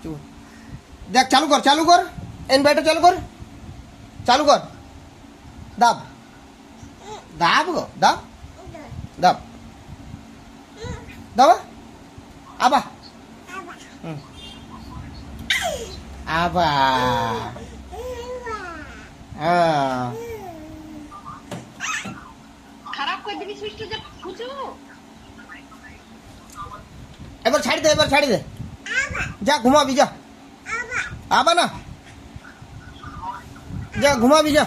চুপ। দেখ চালু কর ইনভার্টার চালু কর দাব দাব গো দাব দাব দাবা আবা আবা খারাপ করে দিবি সুইচটা যে ফুচু এবার ছাড়ি দে যা ঘুমাবি যা আবা না যা ঘুমাবি যা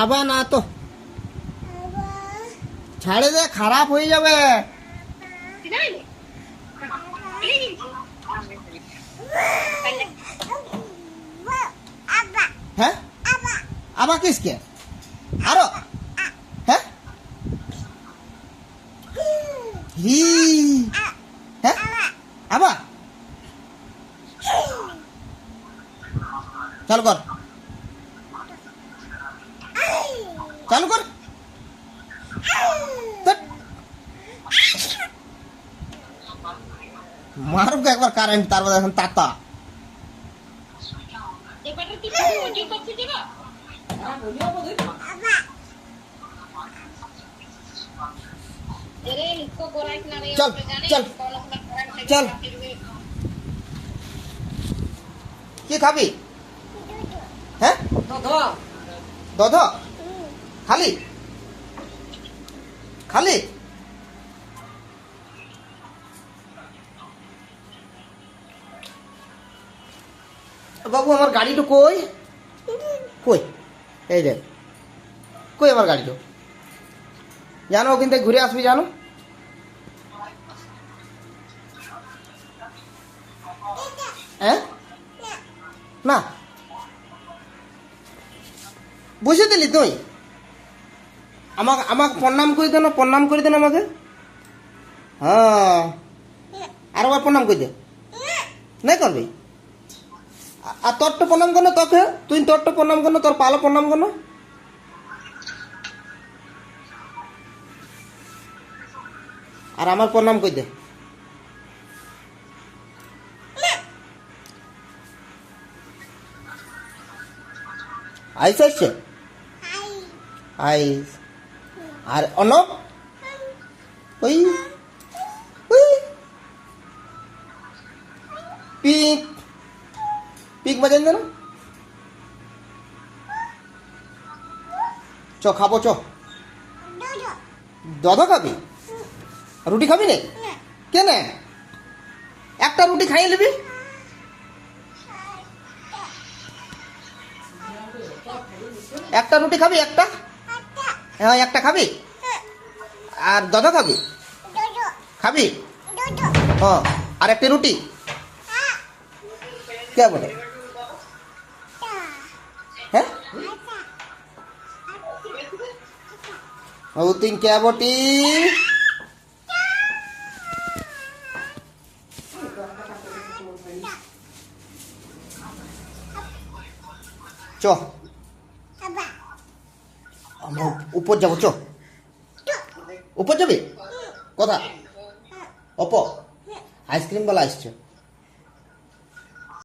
আবা না তো ছাড়ে দে খারাপ হয়ে যাবে হ্যাঁ আবা কিসকে আরো হ্যাঁ হি হ্যাঁ আবা চালু কর মারুক একবার কারেন্ট তারপর এখন তাতা चल चल चल কি খাবি হ্যাঁ দধ খালি বাবু আমার গাড়িটা কই এই দেখ কই আমার গাড়িটা জানো ওখান থেকে ঘুরে আসবি জানো হ্যাঁ না বুঝে দিলি তুই আমাকে প্রণাম করে দেন আমাকে হ্যাঁ আরেকবার প্রণাম করে দে নাই করবি আর তোরটা প্রণাম করো তোকে তুই তোরটা প্রণাম করো তোর পালো প্রণাম করো আর আমার প্রণাম করে দে আইস আসছে আইস আর অনব ওই পিক পিক বাজেন না চ খাবো চ দধ খাবি রুটি খাবি না কেন একটা রুটি খাইয়ে নিবি একটা রুটি খাবি একটা হ্যাঁ একটা খাবি আর দধ খাবি হ্যাঁ আর একটা রুটি কে বলে হ্যাঁ ও তুই কে বটি চ আমরা উপর যাবো চ উপর যাবি কথা অপ আইসক্রিম বলা আসছে